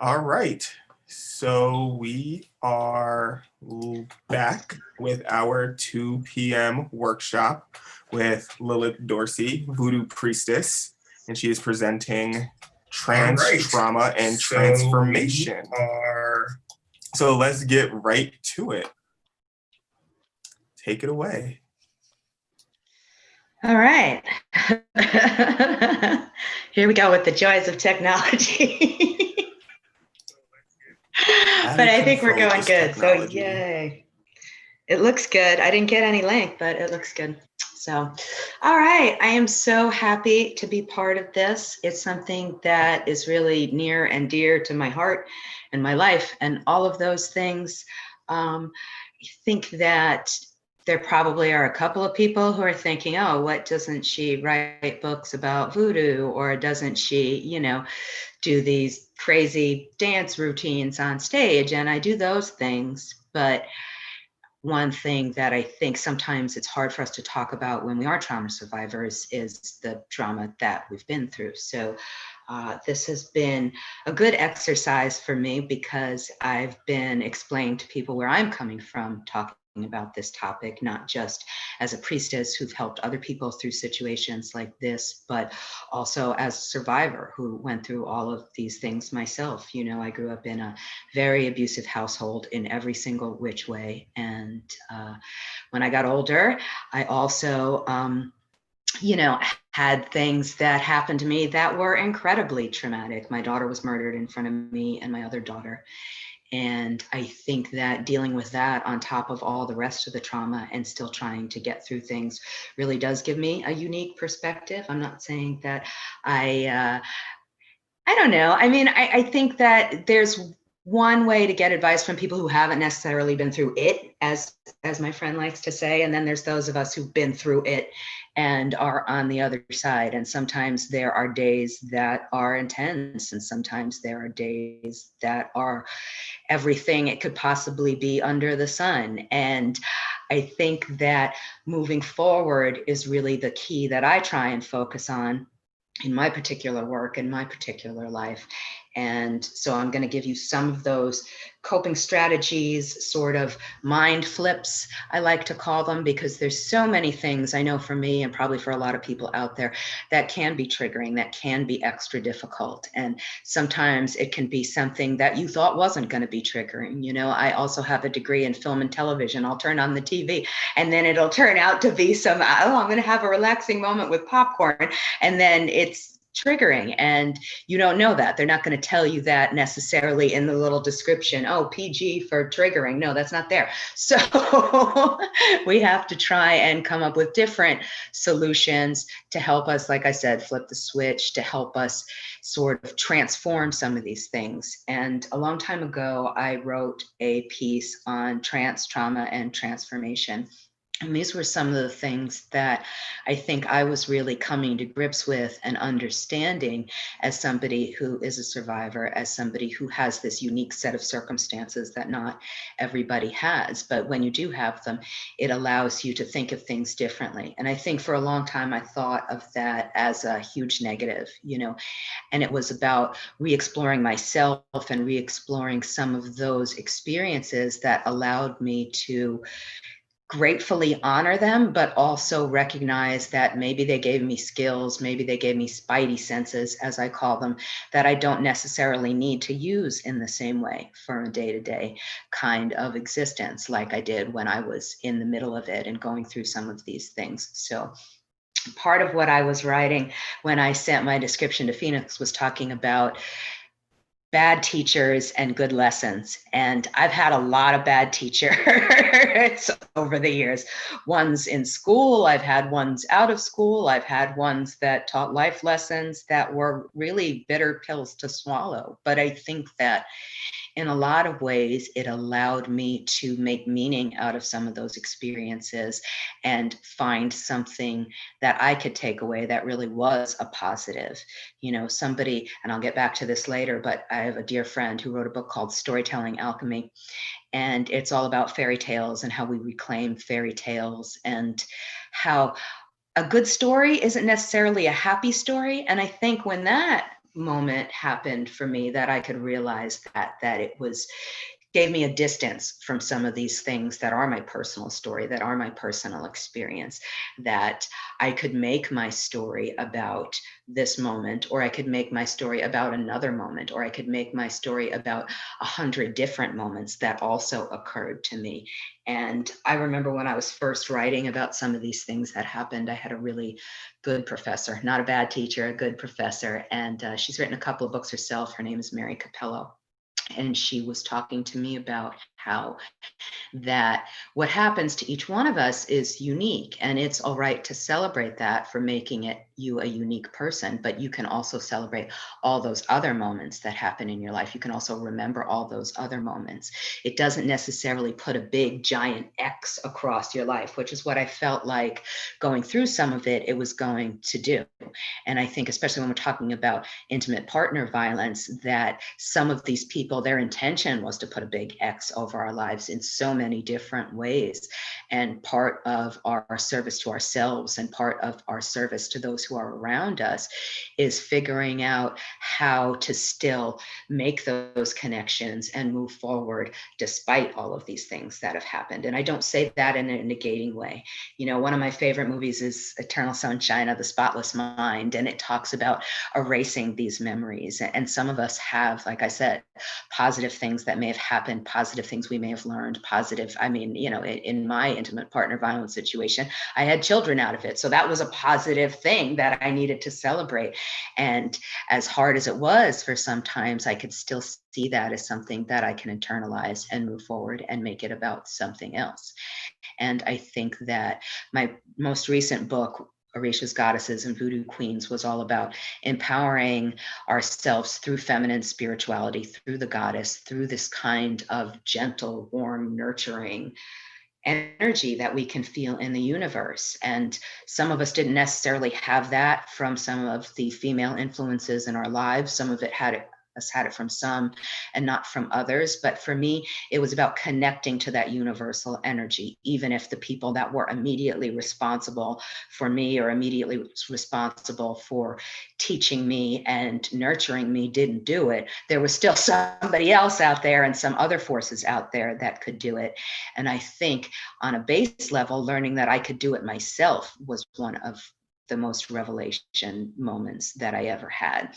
All right. So we are back with our 2 p.m. workshop with Lilith Dorsey, Voodoo Priestess, and she is presenting All trance, right. trauma, and So we transformation. are. So let's get right to it. Take it away. All right. Here we go with the joys of technology. But I think we're going good. So yay. It looks good. I didn't get any link, but it looks good. So, all right. I am so happy to be part of this. It's something that is really near and dear to my heart and my life and all of those things. I think that there probably are a couple of people who are thinking, oh, what doesn't she write books about voodoo? Or doesn't she, do these crazy dance routines on stage? And I do those things. But one thing that I think sometimes it's hard for us to talk about when we are trauma survivors is the trauma that we've been through. So this has been a good exercise for me because I've been explaining to people where I'm coming from, talking about this topic, not just as a priestess who've helped other people through situations like this, but also as a survivor who went through all of these things myself. I grew up in a very abusive household in every single which way. And when I got older, I also, had things that happened to me that were incredibly traumatic. My daughter was murdered in front of me and my other daughter. And I think that dealing with that on top of all the rest of the trauma and still trying to get through things really does give me a unique perspective. I'm not saying that I don't know. I mean, I think that there's one way to get advice from people who haven't necessarily been through it, as my friend likes to say, and then there's those of us who've been through it and are on the other side. And sometimes there are days that are intense, and sometimes there are days that are everything it could possibly be under the sun. And I think that moving forward is really the key that I try and focus on in my particular work, in my particular life. And so I'm going to give you some of those coping strategies, sort of mind flips, I like to call them, because there's so many things I know for me and probably for a lot of people out there that can be triggering, that can be extra difficult. And sometimes it can be something that you thought wasn't going to be triggering. I also have a degree in film and television. I'll turn on the TV and then it'll turn out to be I'm going to have a relaxing moment with popcorn. And then it's triggering, and you don't know that. They're not going to tell you that necessarily in the little description. Oh, PG for triggering. No, that's not there. So we have to try and come up with different solutions to help us, like I said, flip the switch, to help us sort of transform some of these things. And a long time ago, I wrote a piece on trance, trauma, and transformation. And these were some of the things that I think I was really coming to grips with and understanding as somebody who is a survivor, as somebody who has this unique set of circumstances that not everybody has. But when you do have them, it allows you to think of things differently. And I think for a long time, I thought of that as a huge negative, and it was about re-exploring myself and re-exploring some of those experiences that allowed me to gratefully honor them, but also recognize that maybe they gave me skills, maybe they gave me spidey senses, as I call them, that I don't necessarily need to use in the same way for a day-to-day kind of existence, like I did when I was in the middle of it and going through some of these things. So part of what I was writing when I sent my description to Phoenix was talking about bad teachers and good lessons. And I've had a lot of bad teachers over the years. Ones in school, I've had ones out of school, I've had ones that taught life lessons that were really bitter pills to swallow. But I think that in a lot of ways, it allowed me to make meaning out of some of those experiences and find something that I could take away that really was a positive. Somebody, and I'll get back to this later, but I have a dear friend who wrote a book called Storytelling Alchemy. And it's all about fairy tales and how we reclaim fairy tales and how a good story isn't necessarily a happy story. And I think when that moment happened for me that I could realize that it was gave me a distance from some of these things that are my personal story, that are my personal experience, that I could make my story about this moment, or I could make my story about another moment, or I could make my story about 100 different moments that also occurred to me. And I remember when I was first writing about some of these things that happened, I had a really good professor, not a bad teacher, a good professor. And she's written a couple of books herself. Her name is Mary Capello. And she was talking to me about how that what happens to each one of us is unique, and it's all right to celebrate that for making it you a unique person, but you can also celebrate all those other moments that happen in your life. You can also remember all those other moments. It doesn't necessarily put a big giant X across your life, which is what I felt like going through some of it was going to do. And I think, especially when we're talking about intimate partner violence, that some of these people, their intention was to put a big X over our lives in so many different ways. And part of our service to ourselves and part of our service to those who are around us is figuring out how to still make those connections and move forward despite all of these things that have happened. And I don't say that in a negating way. You know, one of my favorite movies is Eternal Sunshine of the Spotless Mind, and it talks about erasing these memories. And some of us have, like I said, positive things that may have happened, positive things we may have learned, positive. I mean, you know, in my intimate partner violence situation, I had children out of it. So that was a positive thing that I needed to celebrate. And as hard as it was for sometimes, I could still see that as something that I can internalize and move forward and make it about something else. And I think that my most recent book, Orisha's Goddesses and Voodoo Queens, was all about empowering ourselves through feminine spirituality, through the goddess, through this kind of gentle, warm, nurturing energy that we can feel in the universe. And some of us didn't necessarily have that from some of the female influences in our lives. Some of it had it from some and not from others. But for me, it was about connecting to that universal energy, even if the people that were immediately responsible for me or immediately responsible for teaching me and nurturing me didn't do it. There was still somebody else out there and some other forces out there that could do it. And I think on a base level, learning that I could do it myself was one of the most revelation moments that I ever had.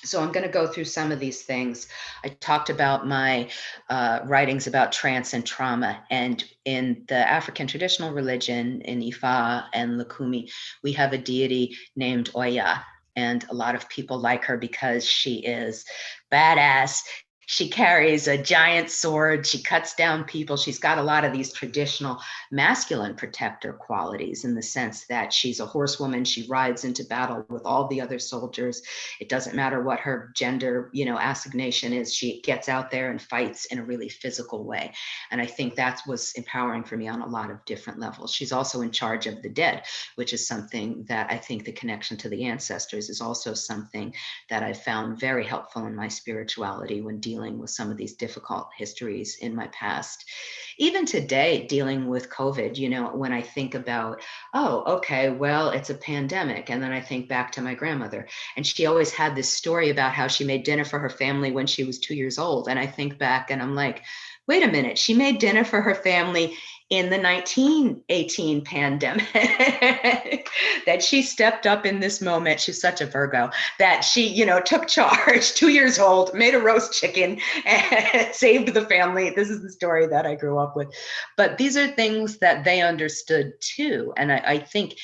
So I'm going to go through some of these things. I talked about my writings about trance and trauma. And in the African traditional religion, in Ifa and Lukumi, we have a deity named Oya. And a lot of people like her because she is badass. She carries a giant sword. She cuts down people. She's got a lot of these traditional masculine protector qualities in the sense that she's a horsewoman. She rides into battle with all the other soldiers. It doesn't matter what her gender, assignation is. She gets out there and fights in a really physical way. And I think that was empowering for me on a lot of different levels. She's also in charge of the dead, which is something that I think the connection to the ancestors is also something that I found very helpful in my spirituality when dealing with some of these difficult histories in my past. Even today, dealing with COVID, when I think about, oh, okay, well, it's a pandemic. And then I think back to my grandmother. And she always had this story about how she made dinner for her family when she was 2 years old. And I think back and I'm like, wait a minute, she made dinner for her family in the 1918 pandemic, that she stepped up in this moment. She's such a Virgo, that she, took charge, 2 years old, made a roast chicken, and saved the family. This is the story that I grew up with. But these are things that they understood too. And I think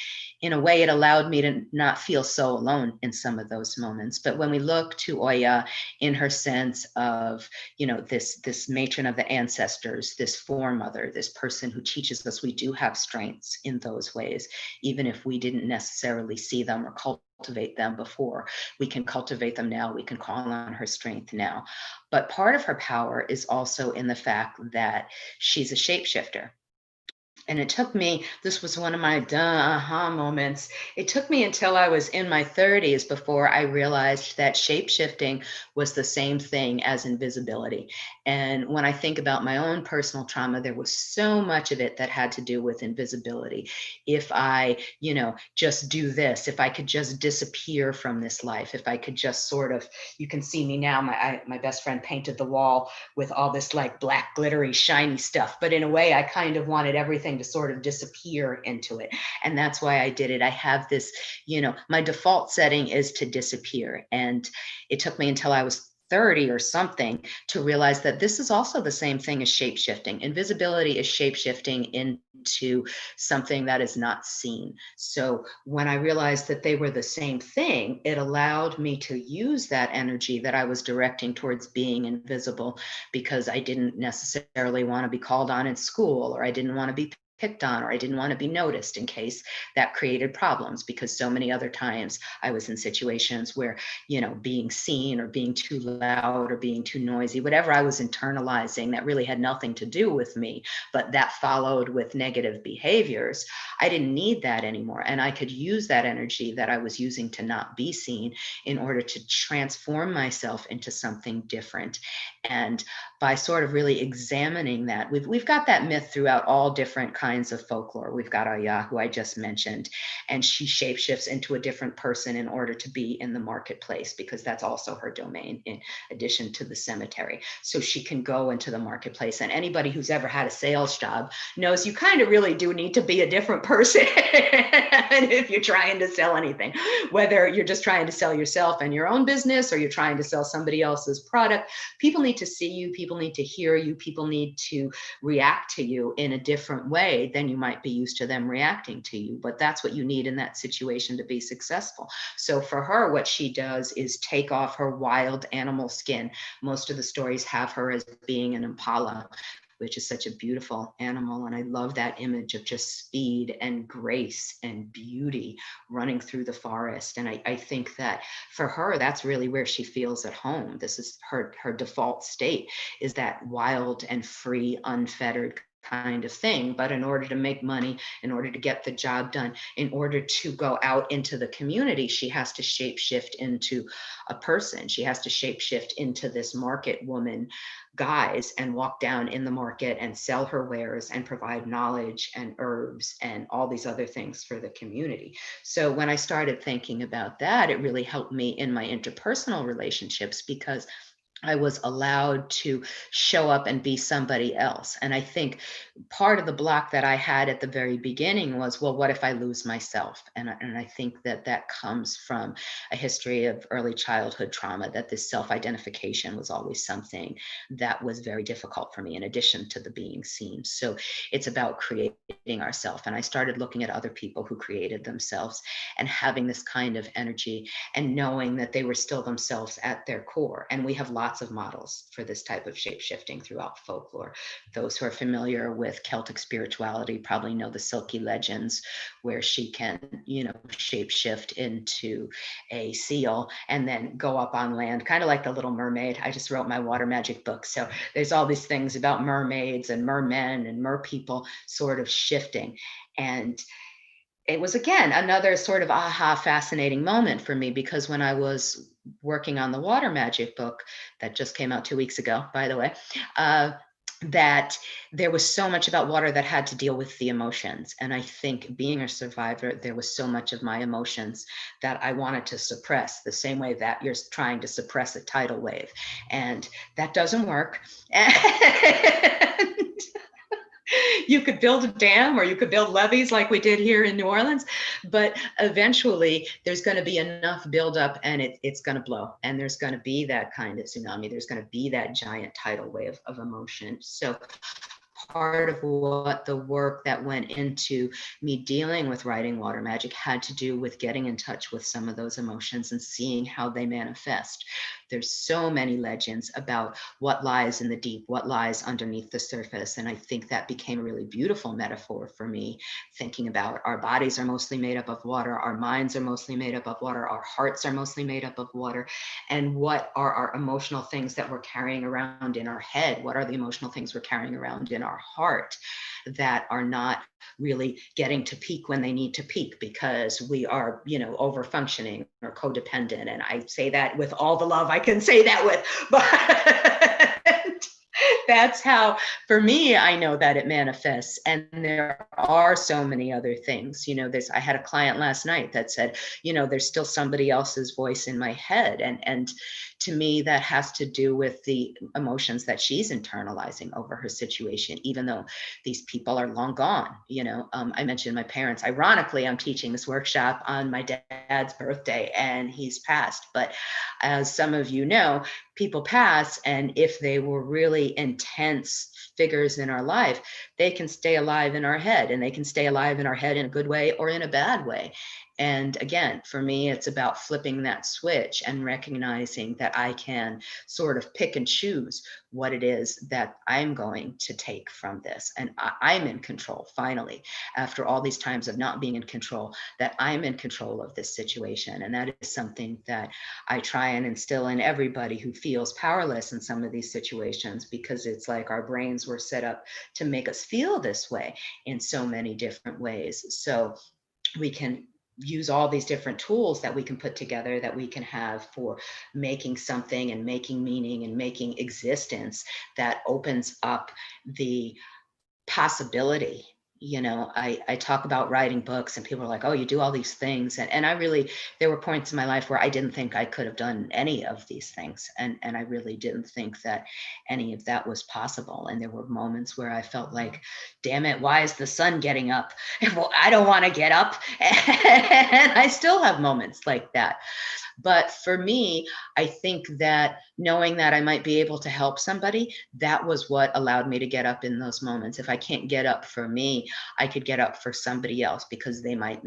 in a way, it allowed me to not feel so alone in some of those moments. But when we look to Oya in her sense of, this matron of the ancestors, this foremother, this person who teaches us we do have strengths in those ways, even if we didn't necessarily see them or cultivate them before. We can cultivate them now. We can call on her strength now. But part of her power is also in the fact that she's a shapeshifter. And it took me, this was one of my aha moments. It took me until I was in my 30s before I realized that shape-shifting was the same thing as invisibility. And when I think about my own personal trauma, there was so much of it that had to do with invisibility. If I, just do this, if I could just disappear from this life, if I could just sort of, you can see me now, my best friend painted the wall with all this like black, glittery, shiny stuff. But in a way, I kind of wanted everything to sort of disappear into it. And that's why I did it. I have this, my default setting is to disappear. And it took me until I was 30 or something to realize that this is also the same thing as shape-shifting. Invisibility is shape-shifting into something that is not seen. So when I realized that they were the same thing, it allowed me to use that energy that I was directing towards being invisible, because I didn't necessarily want to be called on in school, or I didn't want to be picked on, or I didn't want to be noticed, in case that created problems, because so many other times I was in situations where, being seen or being too loud or being too noisy, whatever I was internalizing that really had nothing to do with me, but that followed with negative behaviors, I didn't need that anymore. And I could use that energy that I was using to not be seen in order to transform myself into something different. And by sort of really examining that, we've got that myth throughout all different kinds of folklore. We've got Aya, who I just mentioned, and she shapeshifts into a different person in order to be in the marketplace, because that's also her domain, in addition to the cemetery. So she can go into the marketplace, and anybody who's ever had a sales job knows you kind of really do need to be a different person if you're trying to sell anything, whether you're just trying to sell yourself and your own business, or you're trying to sell somebody else's product. People need to see you, people need to hear you, people need to react to you in a different way than you might be used to them reacting to you. But that's what you need in that situation to be successful. So for her, what she does is take off her wild animal skin. Most of the stories have her as being an impala, which is such a beautiful animal. And I love that image of just speed and grace and beauty running through the forest. And I think that for her, that's really where she feels at home. This is her default state, is that wild and free, unfettered kind of thing. But in order to make money, in order to get the job done, in order to go out into the community, she has to shapeshift into a person. She has to shapeshift into this market woman guise and walk down in the market and sell her wares and provide knowledge and herbs and all these other things for the community. So when I started thinking about that, it really helped me in my interpersonal relationships, because I was allowed to show up and be somebody else. And I think part of the block that I had at the very beginning was, well, what if I lose myself? And I think that comes from a history of early childhood trauma, that this self-identification was always something that was very difficult for me, in addition to the being seen. So it's about creating ourselves. And I started looking at other people who created themselves and having this kind of energy and knowing that they were still themselves at their core. And we have lots of models for this type of shape-shifting throughout folklore. Those who are familiar with Celtic spirituality probably know the Silky Legends, where she can, shape-shift into a seal and then go up on land, kind of like the Little Mermaid. I just wrote my water magic book. So there's all these things about mermaids and mermen and merpeople sort of shifting. And it was, again, another sort of aha, fascinating moment for me, because when I was working on the water magic book that just came out 2 weeks ago, by the way, that there was so much about water that had to deal with the emotions. And I think, being a survivor, there was so much of my emotions that I wanted to suppress, the same way that you're trying to suppress a tidal wave. And that doesn't work. You could build a dam, or you could build levees like we did here in New Orleans, but eventually there's going to be enough buildup, and it's going to blow, and there's going to be that kind of tsunami. There's going to be that giant tidal wave of emotion. So part of what the work that went into me dealing with writing water magic had to do with getting in touch with some of those emotions and seeing how they manifest. There's so many legends about what lies in the deep, what lies underneath the surface. And I think that became a really beautiful metaphor for me, thinking about our bodies are mostly made up of water, our minds are mostly made up of water, our hearts are mostly made up of water. And what are our emotional things that we're carrying around in our head? What are the emotional things we're carrying around in our heart that are not really getting to peak when they need to peak because we are, over functioning or codependent? And I say that with all the love I can say that with, but that's how, for me, I know that it manifests. And there are so many other things. I had a client last night that said, there's still somebody else's voice in my head. And to me, that has to do with the emotions that she's internalizing over her situation, even though these people are long gone. I mentioned my parents. Ironically, I'm teaching this workshop on my dad's birthday and he's passed. But as some of you know, people pass, and if they were really intense figures in our life, they can stay alive in our head, and they can stay alive in our head in a good way or in a bad way. And again, for me, it's about flipping that switch and recognizing that I can sort of pick and choose what it is that I'm going to take from this. And I'm in control, finally, after all these times of not being in control, that I'm in control of this situation. And that is something that I try and instill in everybody who feels powerless in some of these situations, because it's like our brains were set up to make us feel this way in so many different ways. So we can use all these different tools that we can put together, that we can have for making something and making meaning and making existence, that opens up the possibility. I talk about writing books and people are like, oh, you do all these things. And I really, there were points in my life where I didn't think I could have done any of these things. And I really didn't think that any of that was possible. And there were moments where I felt like, damn it, why is the sun getting up? Well, I don't want to get up. And I still have moments like that. But for me, I think that knowing that I might be able to help somebody, that was what allowed me to get up in those moments. If I can't get up for me, I could get up for somebody else, because they might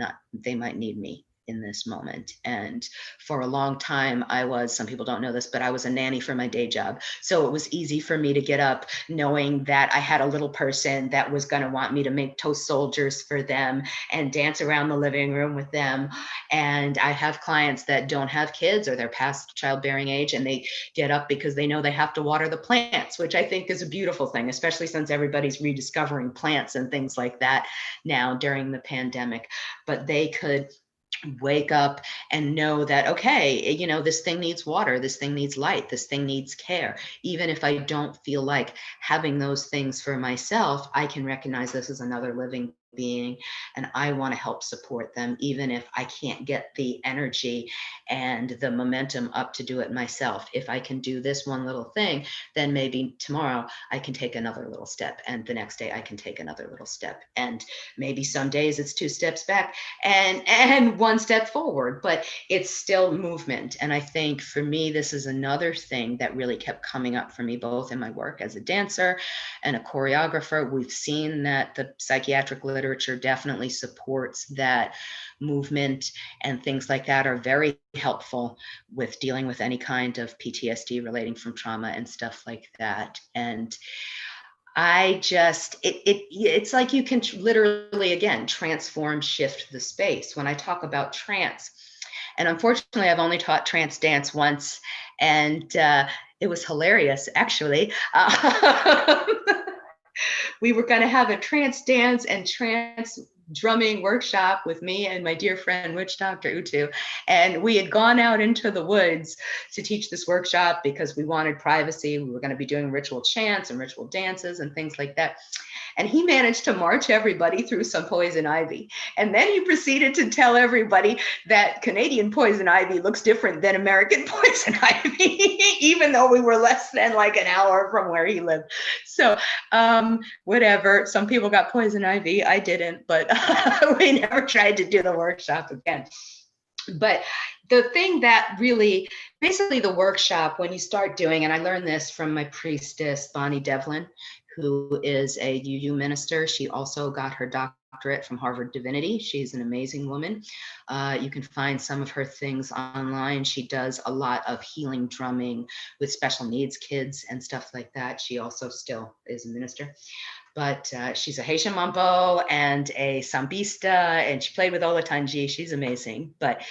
need me in this moment. And for a long time, some people don't know this, but I was a nanny for my day job. So it was easy for me to get up knowing that I had a little person that was going to want me to make toast soldiers for them and dance around the living room with them. And I have clients that don't have kids, or they're past childbearing age, and they get up because they know they have to water the plants, which I think is a beautiful thing, especially since everybody's rediscovering plants and things like that now during the pandemic. But they could wake up and know that, okay, this thing needs water, this thing needs light, this thing needs care. Even if I don't feel like having those things for myself, I can recognize this is another living being, and I want to help support them, even if I can't get the energy and the momentum up to do it myself. If I can do this one little thing, then maybe tomorrow I can take another little step, and the next day I can take another little step, and maybe some days it's 2 steps back and 1 step forward, but it's still movement. And I think for me, this is another thing that really kept coming up for me, both in my work as a dancer and a choreographer. We've seen that the psychiatric literature definitely supports that movement and things like that are very helpful with dealing with any kind of PTSD relating from trauma and stuff like that. And it's like you can literally, again, transform, shift the space. When I talk about trance, and unfortunately, I've only taught trance dance once, and it was hilarious, actually. We were going to have a trance dance and trance drumming workshop with me and my dear friend, Witch Dr. Utu. And we had gone out into the woods to teach this workshop because we wanted privacy. We were going to be doing ritual chants and ritual dances and things like that. And he managed to march everybody through some poison ivy. And then he proceeded to tell everybody that Canadian poison ivy looks different than American poison ivy, even though we were less than like an hour from where he lived. So whatever, some people got poison ivy, I didn't, but we never tried to do the workshop again. But the thing that really, basically the workshop, when you start doing, and I learned this from my priestess, Bonnie Devlin, who is a UU minister. She also got her doctorate doctorate from Harvard Divinity. She's an amazing woman. You can find some of her things online. She does a lot of healing drumming with special needs kids and stuff like that. She also still is a minister. But she's a Haitian mambo and a sambista, and she played with Olatunji. She's amazing. But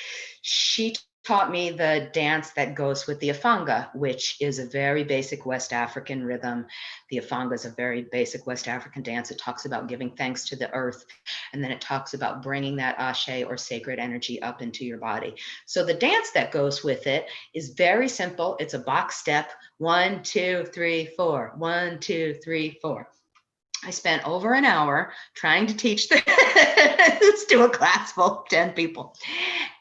she taught me the dance that goes with the afanga, which is a very basic West African rhythm. The afanga is a very basic West African dance. It talks about giving thanks to the earth, and then it talks about bringing that ashe or sacred energy up into your body. So the dance that goes with it is very simple. It's a box step, 1, 2, 3, 4, 1, 2, 3, 4. I spent over an hour trying to teach this to a class full of 10 people.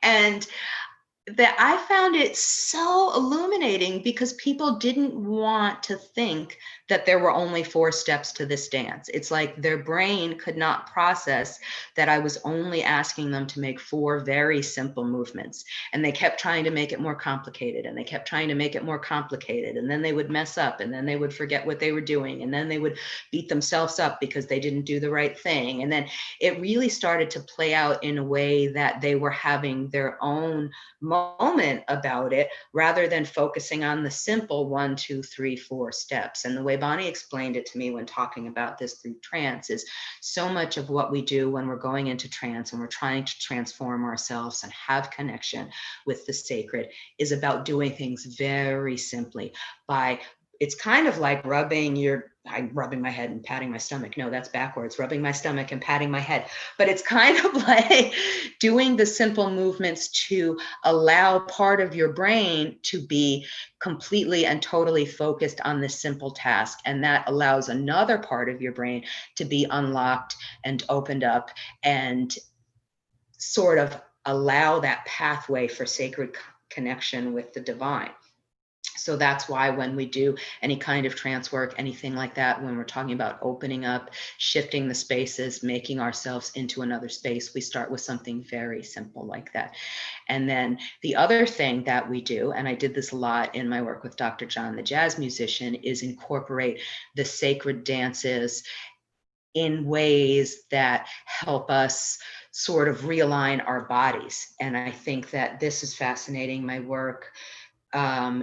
And that I found it so illuminating because people didn't want to think that there were only 4 steps to this dance. It's like their brain could not process that I was only asking them to make 4 very simple movements. And they kept trying to make it more complicated, and they kept trying to make it more complicated. And then they would mess up, and then they would forget what they were doing. And then they would beat themselves up because they didn't do the right thing. And then it really started to play out in a way that they were having their own moment about it rather than focusing on the simple 1, 2, 3, 4 steps. And the way Bonnie explained it to me when talking about this through trance is so much of what we do when we're going into trance and we're trying to transform ourselves and have connection with the sacred is about doing things very simply by, it's kind of like I'm rubbing my head and patting my stomach. No, that's backwards. Rubbing my stomach and patting my head. But it's kind of like doing the simple movements to allow part of your brain to be completely and totally focused on this simple task. And that allows another part of your brain to be unlocked and opened up and sort of allow that pathway for sacred connection with the divine. So that's why when we do any kind of trance work, anything like that, when we're talking about opening up, shifting the spaces, making ourselves into another space, we start with something very simple like that. And then the other thing that we do, and I did this a lot in my work with Dr. John, the jazz musician, is incorporate the sacred dances in ways that help us sort of realign our bodies. And I think that this is fascinating. My work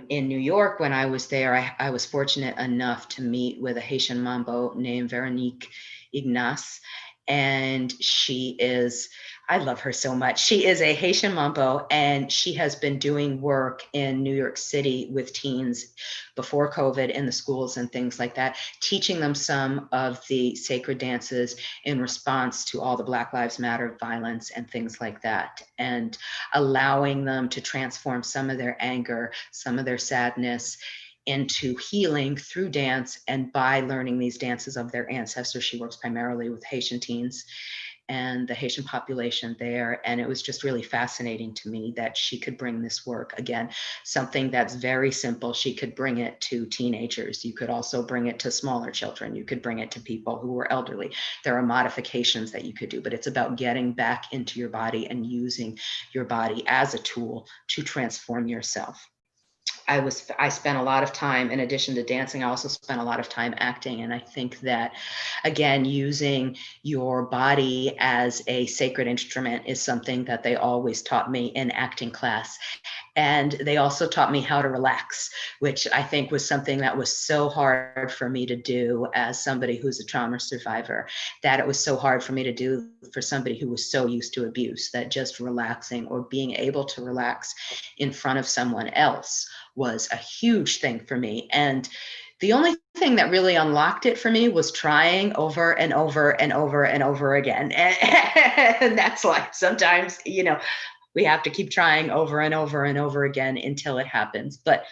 in New York, when I was there, I was fortunate enough to meet with a Haitian mambo named Veronique Ignace. And I love her so much. She is a Haitian mambo, and she has been doing work in New York City with teens before COVID in the schools and things like that, teaching them some of the sacred dances in response to all the Black Lives Matter violence and things like that, and allowing them to transform some of their anger, some of their sadness into healing through dance and by learning these dances of their ancestors. She works primarily with Haitian teens and the Haitian population there. And it was just really fascinating to me that she could bring this work, again, something that's very simple. She could bring it to teenagers. You could also bring it to smaller children. You could bring it to people who were elderly. There are modifications that you could do, but it's about getting back into your body and using your body as a tool to transform yourself. I spent a lot of time, in addition to dancing, I also spent a lot of time acting. And I think that, again, using your body as a sacred instrument is something that they always taught me in acting class. And they also taught me how to relax, which I think was something that was so hard for me to do as somebody who's a trauma survivor, that it was so hard for me to do for somebody who was so used to abuse, that just relaxing or being able to relax in front of someone else was a huge thing for me. And the only thing that really unlocked it for me was trying over and over and over and over again. And that's why sometimes, we have to keep trying over and over and over again until it happens. But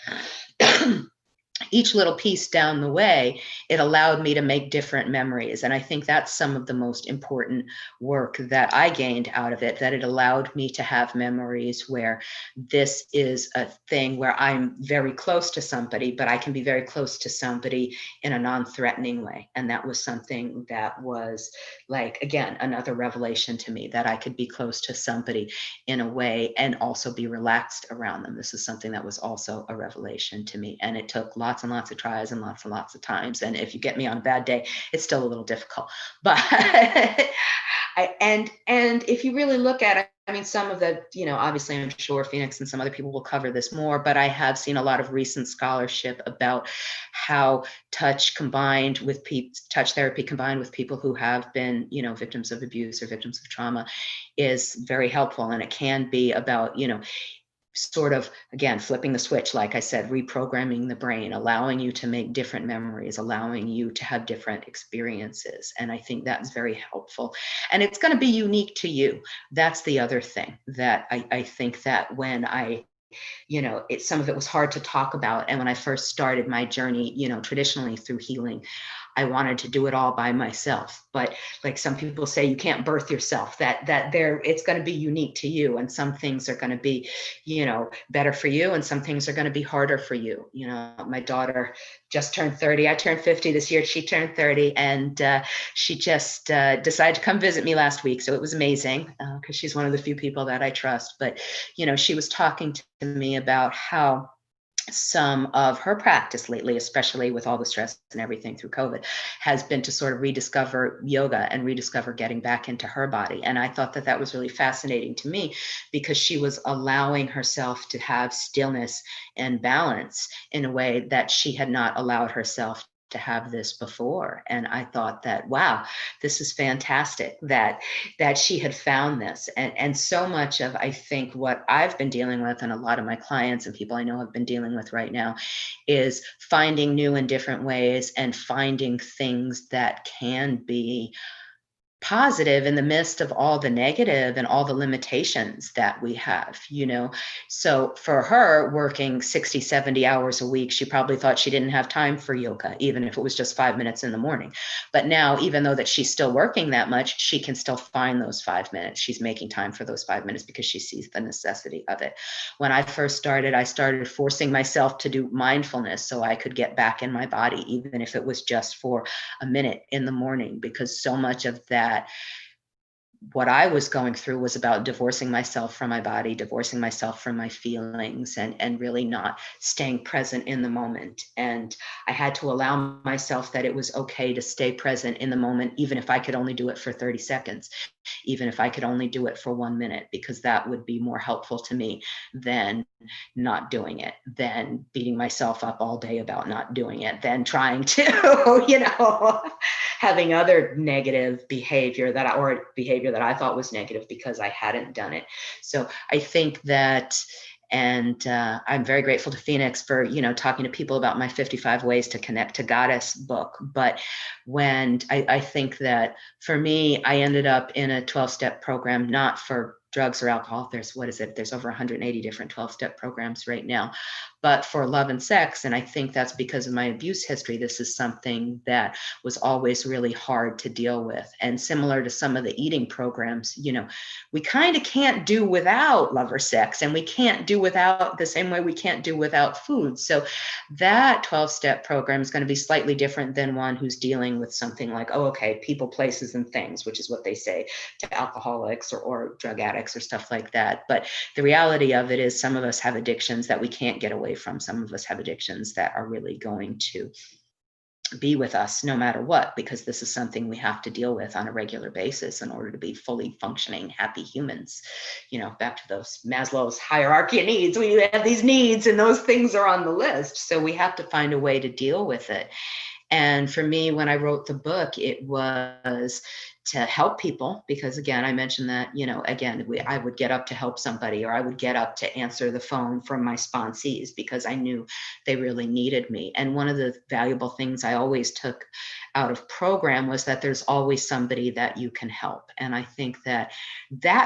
each little piece down the way, it allowed me to make different memories. And I think that's some of the most important work that I gained out of it, that it allowed me to have memories where this is a thing where I'm very close to somebody, but I can be very close to somebody in a non-threatening way. And that was something that was like, again, another revelation to me, that I could be close to somebody in a way and also be relaxed around them. This is something that was also a revelation to me. And it took lots and lots of tries and lots of times. And if you get me on a bad day, it's still a little difficult. But And if you really look at it, I mean, some of the, obviously I'm sure Phoenix and some other people will cover this more, but I have seen a lot of recent scholarship about how touch therapy combined with people who have been, victims of abuse or victims of trauma is very helpful. And it can be about, sort of, again, flipping the switch, like I said, reprogramming the brain, allowing you to make different memories, allowing you to have different experiences. And I think that's very helpful. And it's going to be unique to you. That's the other thing that I think that when some of it was hard to talk about. And when I first started my journey, traditionally through healing, I wanted to do it all by myself. But like some people say, you can't birth yourself, it's going to be unique to you. And some things are going to be, better for you. And some things are going to be harder for you. My daughter just turned 30. I turned 50 this year. She turned 30. And she just decided to come visit me last week. So it was amazing because she's one of the few people that I trust. But, she was talking to me about how some of her practice lately, especially with all the stress and everything through COVID, has been to sort of rediscover yoga and rediscover getting back into her body. And I thought that was really fascinating to me because she was allowing herself to have stillness and balance in a way that she had not allowed herself to have this before. And I thought that, wow, this is fantastic that she had found this. And so much of, I think, what I've been dealing with, and a lot of my clients and people I know have been dealing with right now, is finding new and different ways and finding things that can be positive in the midst of all the negative and all the limitations that we have, So for her, working 60, 70 hours a week, she probably thought she didn't have time for yoga, even if it was just 5 minutes in the morning. But now, even though that she's still working that much, she can still find those 5 minutes. She's making time for those 5 minutes because she sees the necessity of it. When I first started, I started forcing myself to do mindfulness so I could get back in my body, even if it was just for a minute in the morning, because so much of that, what I was going through was about divorcing myself from my body, divorcing myself from my feelings, and really not staying present in the moment. And I had to allow myself that it was okay to stay present in the moment, even if I could only do it for 30 seconds, even if I could only do it for 1 minute, because that would be more helpful to me than not doing it, than beating myself up all day about not doing it, than trying to, having other negative behavior that I thought was negative because I hadn't done it. So I think that, and I'm very grateful to Phoenix for, talking to people about my 55 Ways to Connect to Goddess book. But when I think that for me, I ended up in a 12-step program, not for drugs or alcohol. There's over 180 different 12-step programs right now, but for love and sex. And I think that's because of my abuse history. This is something that was always really hard to deal with. And similar to some of the eating programs, we kind of can't do without love or sex, and we can't do without the same way we can't do without food. So that 12-step program is going to be slightly different than one who's dealing with something like, people, places, and things, which is what they say to alcoholics or drug addicts or stuff like that. But the reality of it is some of us have addictions that we can't get away from. Some of us have addictions that are really going to be with us no matter what, because this is something we have to deal with on a regular basis in order to be fully functioning, happy humans. Back to those Maslow's hierarchy of needs, we have these needs and those things are on the list. So we have to find a way to deal with it. And for me, when I wrote the book, it was to help people, because again, I mentioned that, I would get up to help somebody, or I would get up to answer the phone from my sponsees because I knew they really needed me. And one of the valuable things I always took out of program was that there's always somebody that you can help. And I think that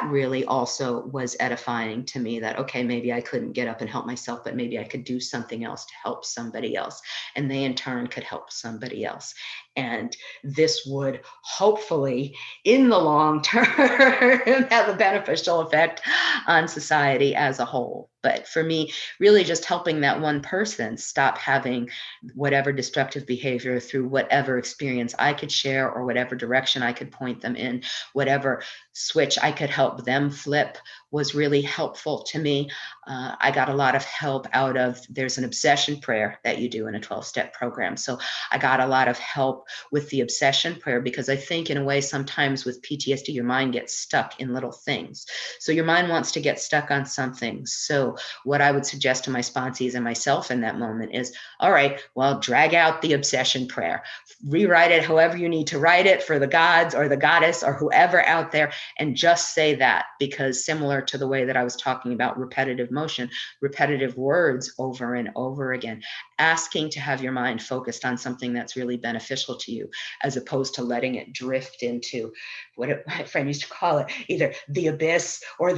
really also was edifying to me, that, okay, maybe I couldn't get up and help myself, but maybe I could do something else to help somebody else. And they in turn could help somebody else. And this would hopefully, in the long term, have a beneficial effect on society as a whole. But for me, really just helping that one person stop having whatever destructive behavior through whatever experience I could share or whatever direction I could point them in, whatever switch I could help them flip was really helpful to me. I got a lot of help out of, there's an obsession prayer that you do in a 12-step program. So I got a lot of help with the obsession prayer, because I think in a way, sometimes with PTSD, your mind gets stuck in little things. So your mind wants to get stuck on something. So what I would suggest to my sponsees and myself in that moment is, all right, well, drag out the obsession prayer, rewrite it however you need to write it for the gods or the goddess or whoever out there, and just say that, because similar to the way that I was talking about repetitive motion, repetitive words over and over again, asking to have your mind focused on something that's really beneficial to you, as opposed to letting it drift into what my friend used to call it, either the abyss or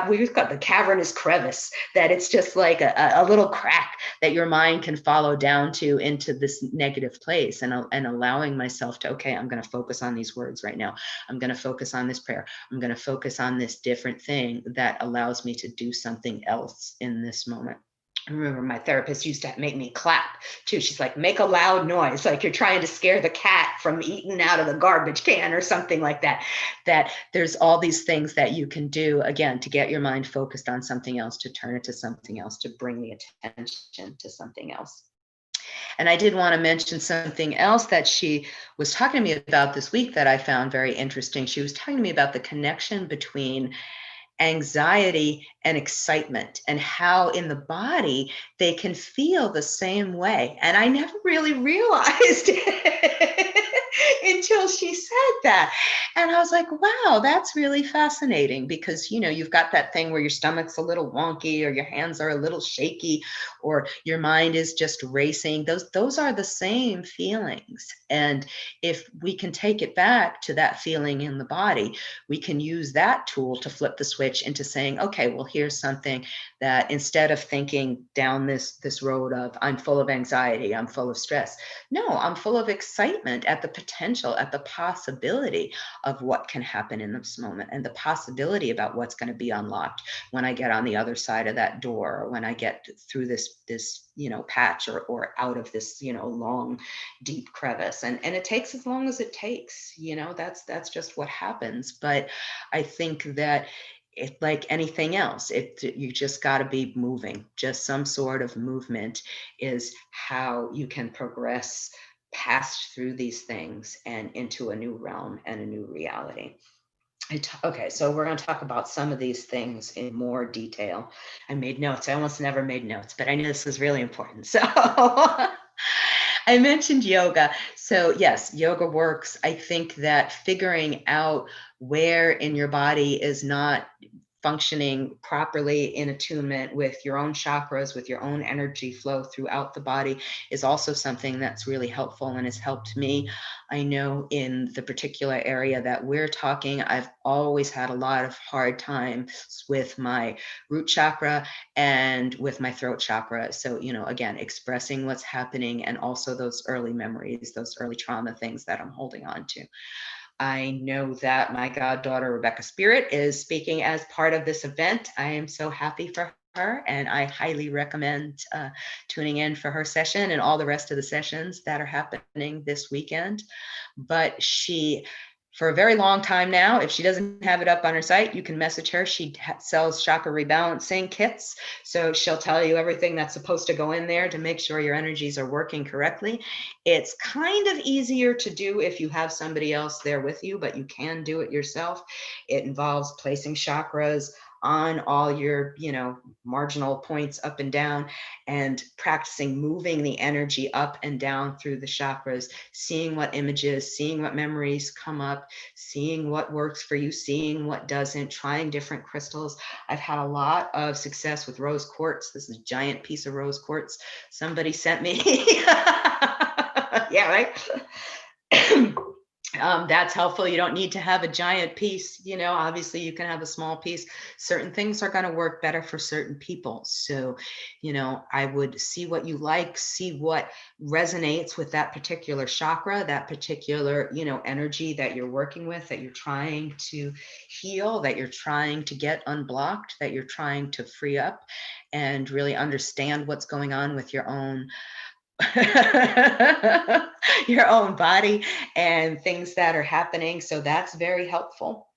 we've got the cavernous crevice, that it's just like a little crack that your mind can follow down to into this negative place, and allowing myself to, okay, I'm going to focus on these words right now. I'm going to focus on this prayer. I'm going to focus on this different thing that allows me to do something else in this moment. I remember my therapist used to make me clap too. She's like, make a loud noise, like you're trying to scare the cat from eating out of the garbage can or something like that. That there's all these things that you can do, again, to get your mind focused on something else, to turn it to something else, to bring the attention to something else. And I did want to mention something else that she was talking to me about this week that I found very interesting. She was talking to me about the connection between anxiety and excitement, and how in the body they can feel the same way. And I never really realized it until she said that. And I was like, wow, that's really fascinating, because, you've got that thing where your stomach's a little wonky, or your hands are a little shaky, or your mind is just racing. Those are the same feelings. And if we can take it back to that feeling in the body, we can use that tool to flip the switch into saying, okay, well, here's something that, instead of thinking down this road of I'm full of anxiety, I'm full of stress, no, I'm full of excitement at the potential, at the possibility of what can happen in this moment, and the possibility about what's going to be unlocked when I get on the other side of that door, or when I get through this patch, or out of this long deep crevice. And it takes as long as it takes. That's just what happens. But I think that it, like anything else, you just got to be moving. Just some sort of movement is how you can progress past through these things and into a new realm and a new reality. Okay, so we're going to talk about some of these things in more detail. I made notes. I almost never made notes, but I knew this was really important. So I mentioned yoga. So yes, yoga works. I think that figuring out where in your body is not functioning properly in attunement with your own chakras, with your own energy flow throughout the body, is also something that's really helpful and has helped me. I know in the particular area that we're talking, I've always had a lot of hard times with my root chakra and with my throat chakra. So, again, expressing what's happening, and also those early memories, those early trauma things that I'm holding on to. I know that my goddaughter, Rebecca Spirit, is speaking as part of this event. I am so happy for her, and I highly recommend tuning in for her session and all the rest of the sessions that are happening this weekend. But she, for a very long time now, if she doesn't have it up on her site, you can message her. She sells chakra rebalancing kits. So she'll tell you everything that's supposed to go in there to make sure your energies are working correctly. It's kind of easier to do if you have somebody else there with you, but you can do it yourself. It involves placing chakras on all your, marginal points up and down, and practicing moving the energy up and down through the chakras, seeing what images, seeing what memories come up, seeing what works for you, seeing what doesn't, trying different crystals. I've had a lot of success with rose quartz. This is a giant piece of rose quartz somebody sent me. Yeah, right. That's helpful. You don't need to have a giant piece, obviously you can have a small piece. Certain things are going to work better for certain people. So, I would see what you like, see what resonates with that particular chakra, that particular, energy that you're working with, that you're trying to heal, that you're trying to get unblocked, that you're trying to free up, and really understand what's going on with your own your own body and things that are happening. So that's very helpful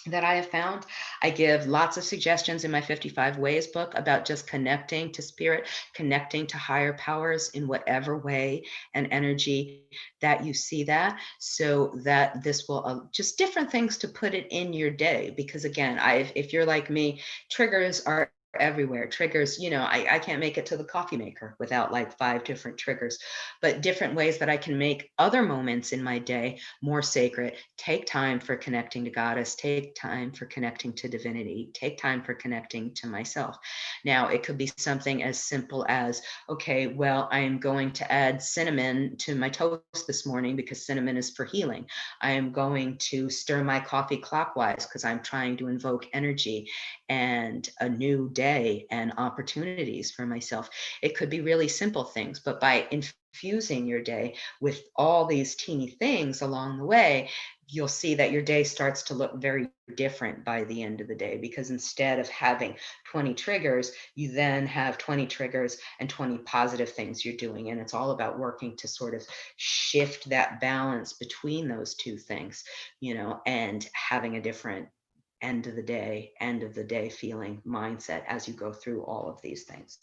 that I have found. I give lots of suggestions in my 55 Ways book about just connecting to spirit, connecting to higher powers in whatever way and energy that you see that, so that this will just different things to put it in your day. Because again, if you're like me, triggers are everywhere. Triggers, I can't make it to the coffee maker without like 5 different triggers, but different ways that I can make other moments in my day more sacred. Take time for connecting to goddess, take time for connecting to divinity, take time for connecting to myself. Now, it could be something as simple as, okay, well, I'm going to add cinnamon to my toast this morning because cinnamon is for healing. I am going to stir my coffee clockwise because I'm trying to invoke energy and a new day and opportunities for myself. It could be really simple things, but by infusing your day with all these teeny things along the way, you'll see that your day starts to look very different by the end of the day, because instead of having 20 triggers, you then have 20 triggers and 20 positive things you're doing. And it's all about working to sort of shift that balance between those two things, and having a different end of the day feeling mindset as you go through all of these things.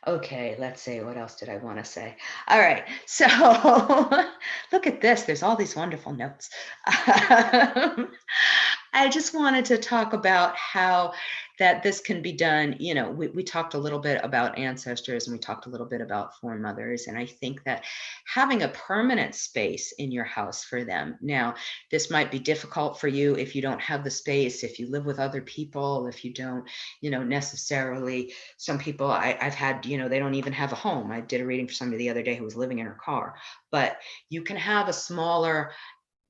Okay, let's see, what else did I want to say? All right, so look at this. There's all these wonderful notes. I just wanted to talk about how that this can be done. We talked a little bit about ancestors and we talked a little bit about foremothers. And I think that having a permanent space in your house for them. Now, this might be difficult for you if you don't have the space, if you live with other people, if you don't, necessarily, some people I've had, they don't even have a home. I did a reading for somebody the other day who was living in her car, but you can have a smaller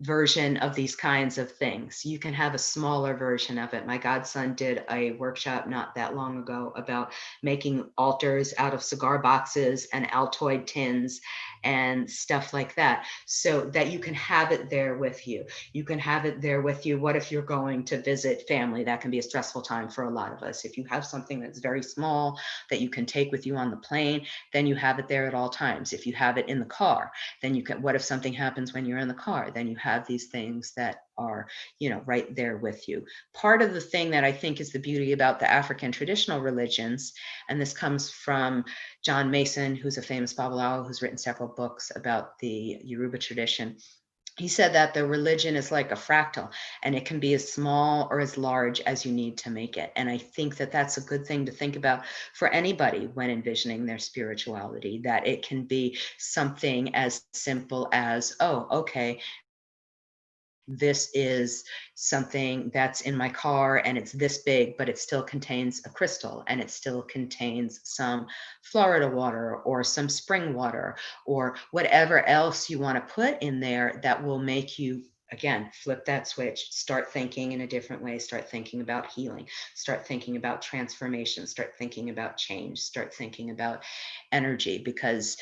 version of these kinds of things. You can have a smaller version of it. My godson did a workshop not that long ago about making altars out of cigar boxes and Altoid tins and stuff like that, so that you can have it there with you. You can have it there with you. What if you're going to visit family? That can be a stressful time for a lot of us. If you have something that's very small that you can take with you on the plane, then you have it there at all times. If you have it in the car, then you can, what if something happens when you're in the car? Then you have these things that are, right there with you. Part of the thing that I think is the beauty about the African traditional religions, and this comes from John Mason, who's a famous Babalawo, who's written several books about the Yoruba tradition. He said that the religion is like a fractal, and it can be as small or as large as you need to make it. And I think that that's a good thing to think about for anybody when envisioning their spirituality, that it can be something as simple as, oh, okay, this is something that's in my car and it's this big, but it still contains a crystal and it still contains some Florida water or some spring water or whatever else you want to put in there that will make you, again, flip that switch, start thinking in a different way, start thinking about healing, start thinking about transformation, start thinking about change, start thinking about energy, because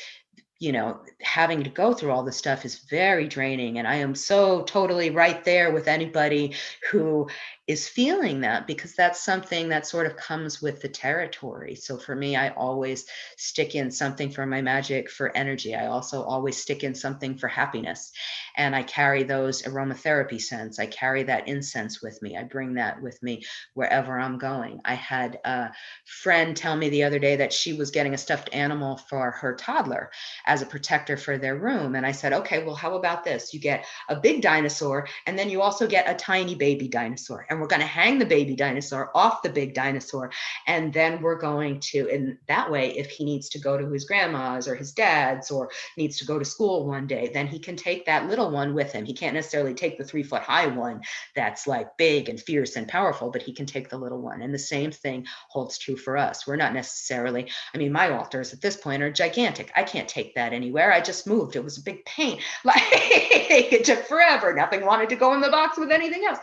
having to go through all this stuff is very draining. And I am so totally right there with anybody who is feeling that, because that's something that sort of comes with the territory. So for me, I always stick in something for my magic, for energy. I also always stick in something for happiness. And I carry those aromatherapy scents. I carry that incense with me. I bring that with me wherever I'm going. I had a friend tell me the other day that she was getting a stuffed animal for her toddler as a protector for their room. And I said, okay, well, how about this? You get a big dinosaur and then you also get a tiny baby dinosaur. And we're going to hang the baby dinosaur off the big dinosaur. And then we're going to, in that way, if he needs to go to his grandma's or his dad's or needs to go to school one day, then he can take that little one with him. He can't necessarily take the 3-foot high one that's like big and fierce and powerful, but he can take the little one. And the same thing holds true for us. We're not necessarily, I mean, my altars at this point are gigantic. I can't take that anywhere. I just moved. It was a big pain. Like it took forever. Nothing wanted to go in the box with anything else.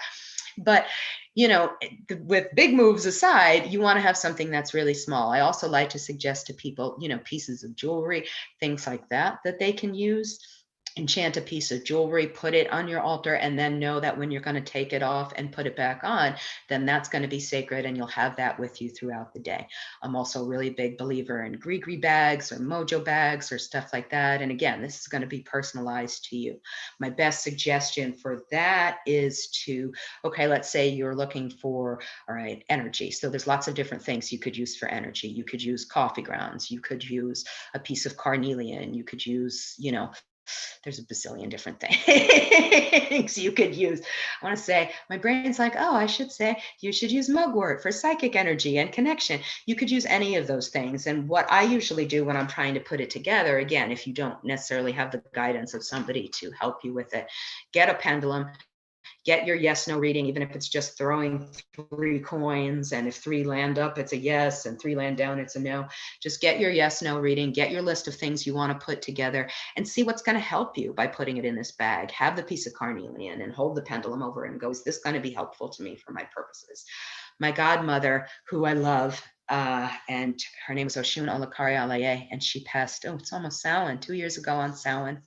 But, you know, with big moves aside, you want to have something that's really small. I also like to suggest to people, you know, pieces of jewelry, things like that, that they can use. Enchant a piece of jewelry, put it on your altar, and then know that when you're going to take it off and put it back on, then that's going to be sacred and you'll have that with you throughout the day. I'm also a really big believer in gree bags or mojo bags or stuff like that. And again, this is going to be personalized to you. My best suggestion for that is to, okay, let's say you're looking for, all right, energy. So there's lots of different things you could use for energy. You could use coffee grounds. You could use a piece of carnelian. You could use, you know, there's a bazillion different things you could use. I want to say, my brain's like, oh, I should say you should use mugwort for psychic energy and connection. You could use any of those things. And what I usually do when I'm trying to put it together, again, if you don't necessarily have the guidance of somebody to help you with it, get a pendulum. Get your yes, no reading, even if it's just throwing 3 coins. And if 3 land up, it's a yes, and 3 land down, it's a no. Just get your yes, no reading, get your list of things you want to put together and see what's going to help you by putting it in this bag. Have the piece of carnelian and hold the pendulum over it and go, is this going to be helpful to me for my purposes? My godmother, who I love, and her name is Oshun Olakari Alaye, and she passed, it's almost Samhain, 2 years ago on Samhain.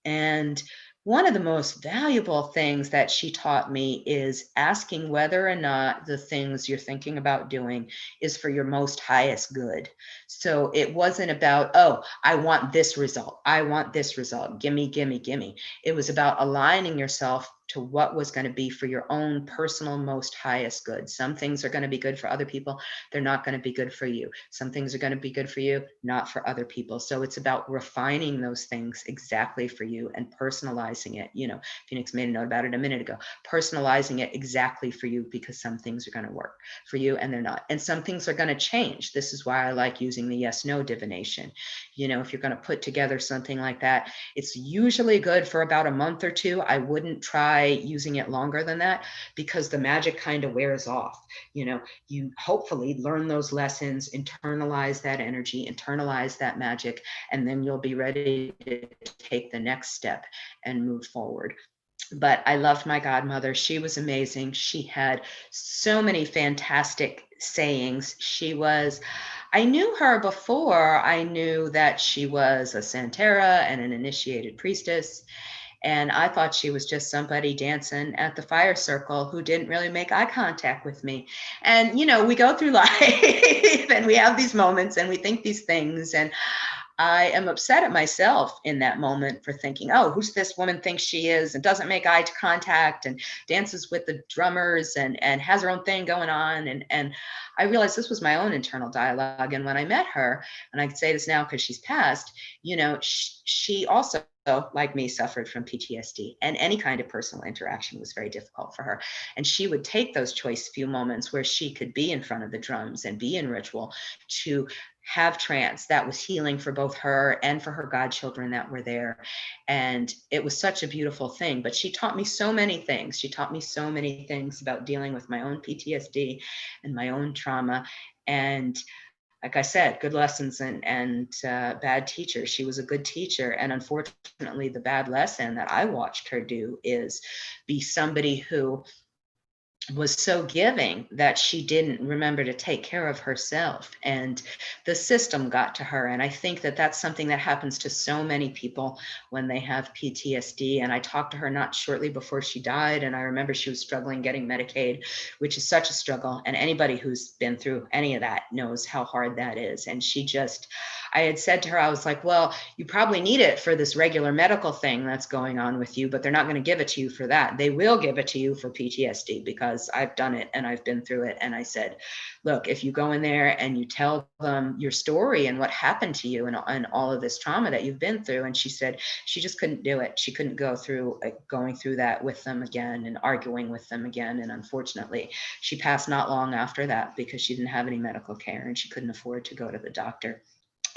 And one of the most valuable things that she taught me is asking whether or not the things you're thinking about doing is for your most highest good. So it wasn't about, oh, I want this result. I want this result. Gimme, gimme, gimme. It was about aligning yourself to what was going to be for your own personal most highest good. Some things are going to be good for other people. They're not going to be good for you. Some things are going to be good for you, not for other people. So it's about refining those things exactly for you and personalizing it. You know, Phoenix made a note about it a minute ago, personalizing it exactly for you, because some things are going to work for you and they're not. And some things are going to change. This is why I like using the yes, no divination. You know, if you're going to put together something like that, it's usually good for about a month or 2. I wouldn't try using it longer than that, because the magic kind of wears off. You know, you hopefully learn those lessons, internalize that energy, internalize that magic, and then you'll be ready to take the next step and move forward. But I loved my godmother. She was amazing. She had so many fantastic sayings. I knew her before I knew that she was a Santera and an initiated priestess. And I thought she was just somebody dancing at the fire circle who didn't really make eye contact with me. And, you know, we go through life and we have these moments and we think these things. And I am upset at myself in that moment for thinking, oh, who's this woman thinks she is, and doesn't make eye contact and dances with the drummers and has her own thing going on. And I realized this was my own internal dialogue. And when I met her, and I can say this now because she's passed, you know, she also, like me, suffered from PTSD, and any kind of personal interaction was very difficult for her. And she would take those choice few moments where she could be in front of the drums and be in ritual to have trance that was healing for both her and for her godchildren that were there. And it was such a beautiful thing. But she taught me so many things. She taught me so many things about dealing with my own PTSD and my own trauma. And like I said, good lessons and bad teachers. She was a good teacher. And unfortunately, the bad lesson that I watched her do is be somebody who was so giving that she didn't remember to take care of herself, and the system got to her. And I think that that's something that happens to so many people when they have PTSD. And I talked to her not shortly before she died, and I remember she was struggling getting Medicaid, which is such a struggle. And anybody who's been through any of that knows how hard that is. And I had said to her, I was like, well, you probably need it for this regular medical thing that's going on with you, but they're not going to give it to you for that. They will give it to you for PTSD, because because I've done it and I've been through it. And I said, look, if you go in there and you tell them your story and what happened to you and all of this trauma that you've been through. And she said she just couldn't do it. She couldn't go through going through that with them again and arguing with them again. And unfortunately, she passed not long after that because she didn't have any medical care and she couldn't afford to go to the doctor.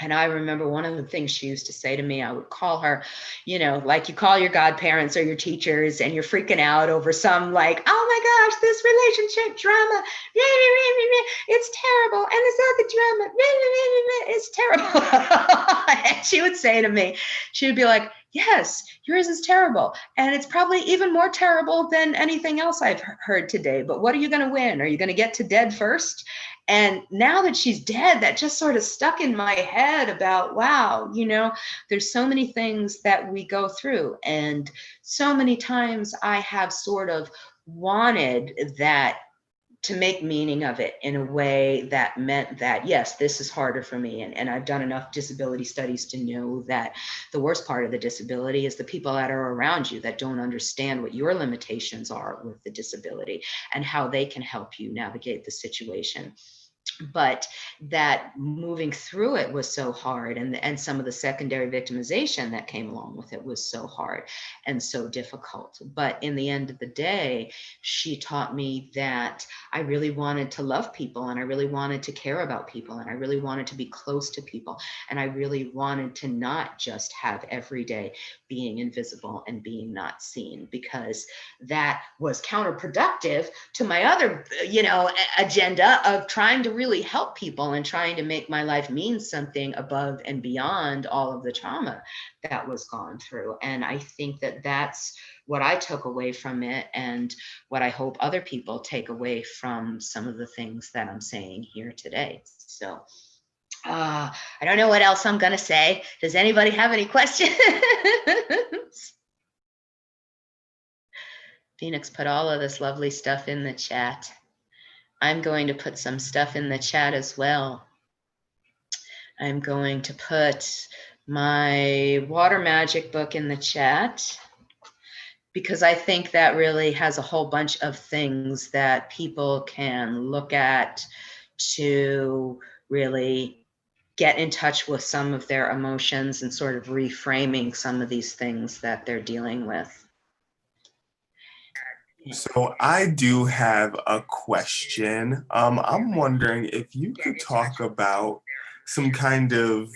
And I remember one of the things she used to say to me, I would call her, you know, like you call your godparents or your teachers and you're freaking out over some like, oh my gosh, this relationship drama, it's terrible. And this other drama, it's terrible. And she would say to me, she would be like, yes, yours is terrible. And it's probably even more terrible than anything else I've heard today. But what are you going to win? Are you going to get to dead first? And now that she's dead, that just sort of stuck in my head about, wow, you know, there's so many things that we go through. And so many times I have sort of wanted that to make meaning of it in a way that meant that, yes, this is harder for me. And I've done enough disability studies to know that the worst part of the disability is the people that are around you that don't understand what your limitations are with the disability and how they can help you navigate the situation. But that moving through it was so hard, and some of the secondary victimization that came along with it was so hard and so difficult. But in the end of the day, she taught me that I really wanted to love people, and I really wanted to care about people, and I really wanted to be close to people, and I really wanted to not just have every day being invisible and being not seen, because that was counterproductive to my other, you know, agenda of trying to really help people and trying to make my life mean something above and beyond all of the trauma that was gone through. And I think that that's what I took away from it, and what I hope other people take away from some of the things that I'm saying here today. So I don't know what else I'm going to say. Does anybody have any questions? Phoenix put all of this lovely stuff in the chat. I'm going to put some stuff in the chat as well. I'm going to put my water magic book in the chat, because I think that really has a whole bunch of things that people can look at to really get in touch with some of their emotions and sort of reframing some of these things that they're dealing with. So I do have a question. I'm wondering if you could talk about some kind of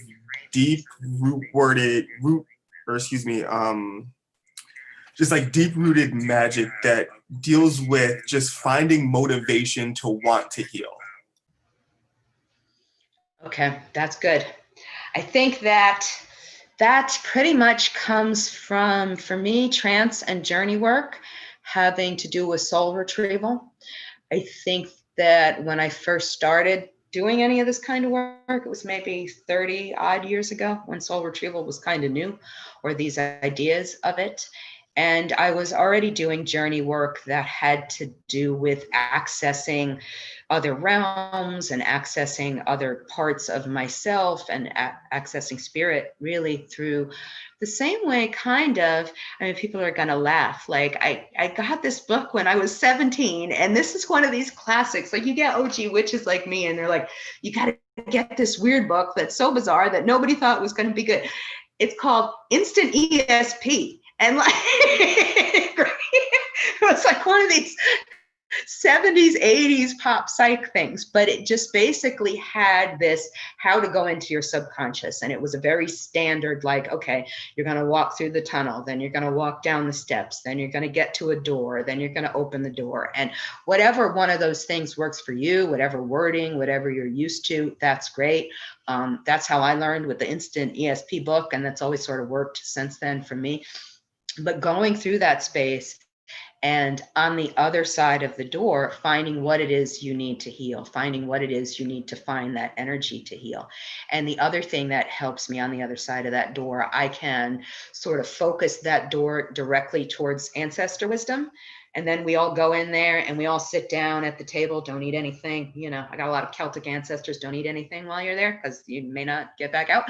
deep-rooted magic that deals with just finding motivation to want to heal. Okay, that's good. I think that pretty much comes from, for me, trance and journey work having to do with soul retrieval. I think that when I first started doing any of this kind of work, it was maybe 30 odd years ago, when soul retrieval was kind of new, or these ideas of it. And I was already doing journey work that had to do with accessing other realms and accessing other parts of myself and accessing spirit, really through the same way, kind of. I mean, people are going to laugh. Like, I got this book when I was 17, and this is one of these classics. Like, you get OG witches like me, and they're like, you got to get this weird book that's so bizarre that nobody thought was going to be good. It's called Instant ESP. And like, it was like one of these 70s, 80s pop psych things, but it just basically had this how to go into your subconscious. And it was a very standard, like, okay, you're going to walk through the tunnel, then you're going to walk down the steps, then you're going to get to a door, then you're going to open the door. And whatever one of those things works for you, whatever wording, whatever you're used to, that's great. That's how I learned with the Instant ESP book. And that's always sort of worked since then for me. But going through that space, and on the other side of the door, finding what it is you need to heal, finding what it is you need to find that energy to heal. And the other thing that helps me on the other side of that door, I can sort of focus that door directly towards ancestor wisdom And then we all go in there and we all sit down at the table, don't eat anything. You know, I got a lot of Celtic ancestors, don't eat anything while you're there because you may not get back out.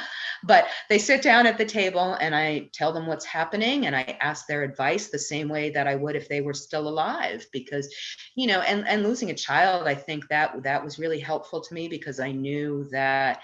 But they sit down at the table and I tell them what's happening and I ask their advice the same way that I would if they were still alive. Because, you know, and losing a child, I think that was really helpful to me because I knew that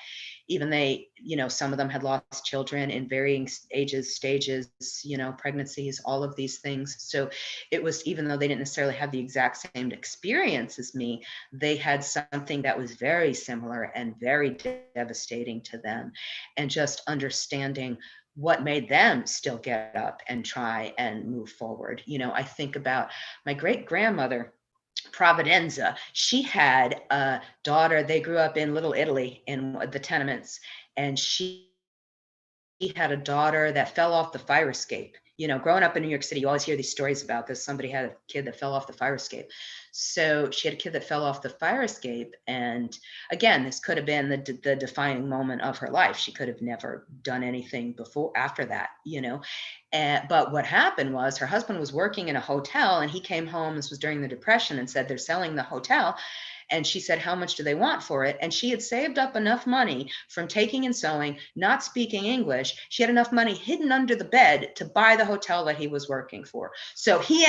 even they, you know, some of them had lost children in varying ages, stages, you know, pregnancies, all of these things. So it was, even though they didn't necessarily have the exact same experience as me, they had something that was very similar and very devastating to them. And just understanding what made them still get up and try and move forward. You know, I think about my great grandmother, Providenza. She had a daughter. They grew up in Little Italy in the tenements, and she had a daughter that fell off the fire escape. You know, growing up in New York City, you always hear these stories about this. Somebody had a kid that fell off the fire escape. So she had a kid that fell off the fire escape. And again, this could have been the defining moment of her life. She could have never done anything before, after that, you know. But what happened was her husband was working in a hotel and he came home, this was during the Depression, and said, they're selling the hotel. And she said, how much do they want for it? And she had saved up enough money from taking and sewing, not speaking English. She had enough money hidden under the bed to buy the hotel that he was working for. So he,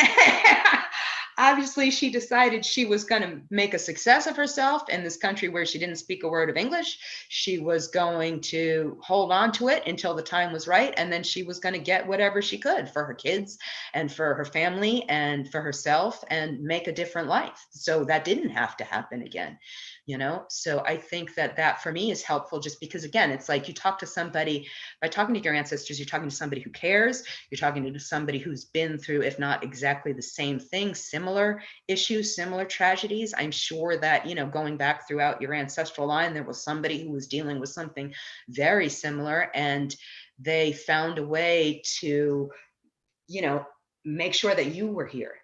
obviously she decided she was going to make a success of herself in this country where she didn't speak a word of English. She was going to hold on to it until the time was right. And then she was going to get whatever she could for her kids and for her family and for herself and make a different life. So that didn't have to happen again, you know? So I think that for me is helpful, just because, again, it's like you talk to somebody, by talking to your ancestors, you're talking to somebody who cares, you're talking to somebody who's been through, if not exactly the same thing, similar issues, similar tragedies. I'm sure that, you know, going back throughout your ancestral line, there was somebody who was dealing with something very similar, and they found a way to, you know, make sure that you were here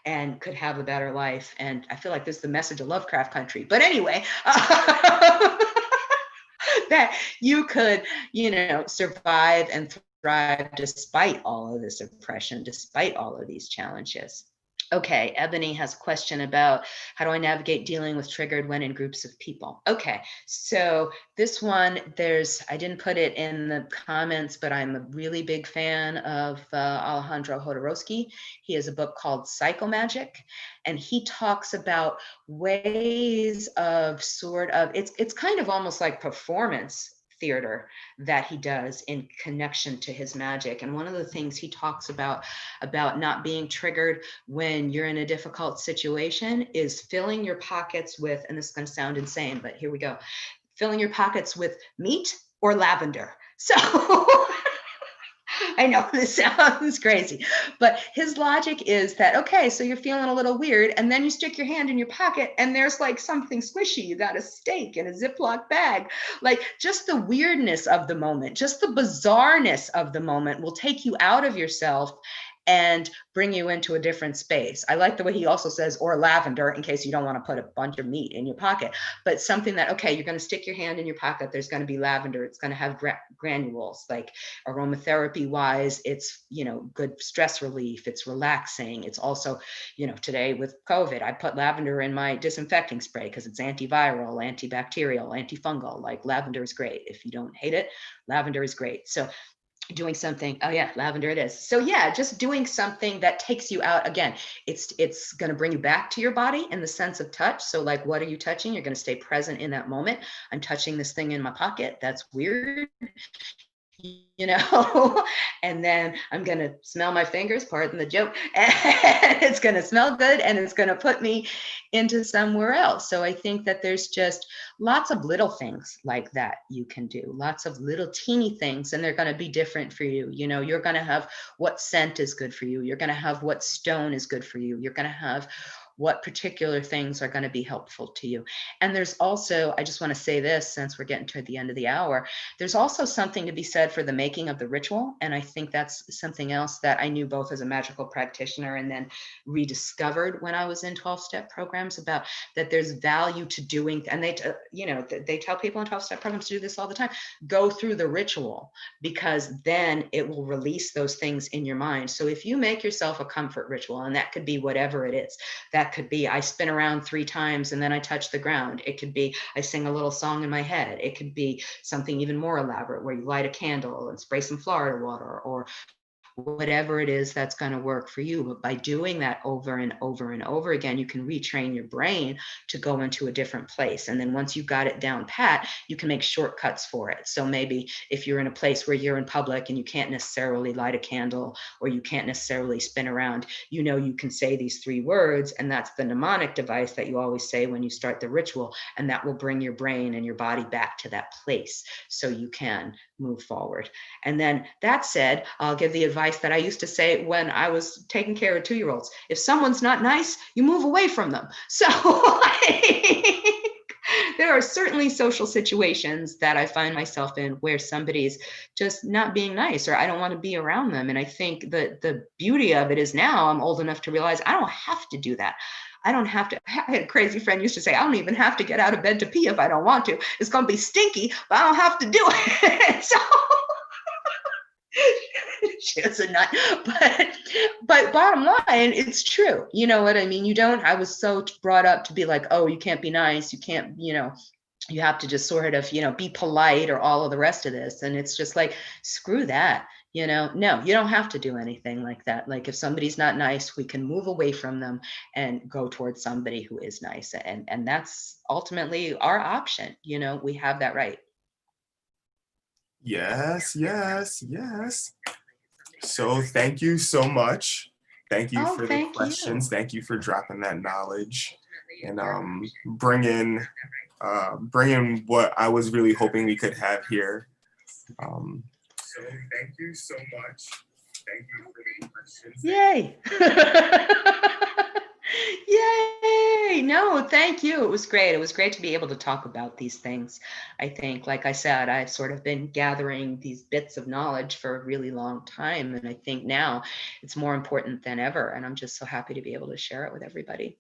and could have a better life. And I feel like this is the message of Lovecraft Country, but anyway, that you could, you know, survive and thrive despite all of this oppression, despite all of these challenges. Okay, Ebony has a question about how do I navigate dealing with triggered when in groups of people? Okay, so this one, I didn't put it in the comments, but I'm a really big fan of Alejandro Jodorowsky. He has a book called Psychomagic, and he talks about ways of it's kind of almost like performance theater that he does in connection to his magic. And one of the things he talks about not being triggered when you're in a difficult situation is filling your pockets with, and this is going to sound insane, but here we go, filling your pockets with meat or lavender. So I know this sounds crazy, but his logic is that, okay, so you're feeling a little weird, and then you stick your hand in your pocket and there's like something squishy. You got a steak in a Ziploc bag. Like, just the weirdness of the moment, just the bizarreness of the moment will take you out of yourself and bring you into a different space. I like the way he also says, or lavender, in case you don't want to put a bunch of meat in your pocket, but something that, okay, you're going to stick your hand in your pocket, there's going to be lavender, it's going to have granules, like aromatherapy wise, it's, you know, good stress relief, it's relaxing. It's also, you know, today with COVID, I put lavender in my disinfecting spray because it's antiviral, antibacterial, antifungal. Like, lavender is great. If you don't hate it, lavender is great. So doing something, oh yeah, lavender it is. So yeah, just doing something that takes you out. Again, it's going to bring you back to your body in the sense of touch. So like, what are you touching? You're going to stay present in that moment. I'm touching this thing in my pocket. That's weird, you know, and then I'm going to smell my fingers, pardon the joke, and it's going to smell good and it's going to put me into somewhere else. So I think that there's just lots of little things like that you can do, lots of little teeny things, and they're going to be different for you. You know, you're going to have what scent is good for you. You're going to have what stone is good for you. You're going to have what particular things are going to be helpful to you. And there's also, I just want to say this, since we're getting toward the end of the hour, there's also something to be said for the making of the ritual. And I think that's something else that I knew both as a magical practitioner and then rediscovered when I was in 12-step programs, about that there's value to doing, and they tell people in 12-step programs to do this all the time, go through the ritual, because then it will release those things in your mind. So if you make yourself a comfort ritual, and that could be whatever it is, that could be I spin around 3 times and then I touch the ground. It could be I sing a little song in my head. It could be something even more elaborate where you light a candle and spray some Florida water, or whatever it is that's going to work for you. But by doing that over and over and over again, you can retrain your brain to go into a different place. And then once you got it down pat, you can make shortcuts for it. So maybe if you're in a place where you're in public and you can't necessarily light a candle, or you can't necessarily spin around, you can say these 3 words, and that's the mnemonic device that you always say when you start the ritual, and that will bring your brain and your body back to that place so you can move forward. And then that said, I'll give the advice that I used to say when I was taking care of 2-year-olds. If someone's not nice, you move away from them. So there are certainly social situations that I find myself in where somebody's just not being nice, or I don't want to be around them. And I think that the beauty of it is now I'm old enough to realize I don't have to do that. I don't have to. I had a crazy friend used to say, I don't even have to get out of bed to pee if I don't want to. It's going to be stinky, but I don't have to do it. So she was a nut. But bottom line, it's true. You know what I mean? I was so brought up to be like, oh, you can't be nice. You can't, you have to just sort of, be polite, or all of the rest of this. And it's just like, screw that. No, you don't have to do anything like that. Like if somebody's not nice, we can move away from them and go towards somebody who is nice. And that's ultimately our option. We have that right. Yes. So thank you so much. Thank you for the questions. You. Thank you for dropping that knowledge and bringing what I was really hoping we could have here. So thank you so much. Thank you for the questions. Yay. Yay. No, thank you. It was great. It was great to be able to talk about these things. I think, like I said, I've sort of been gathering these bits of knowledge for a really long time. And I think now it's more important than ever. And I'm just so happy to be able to share it with everybody.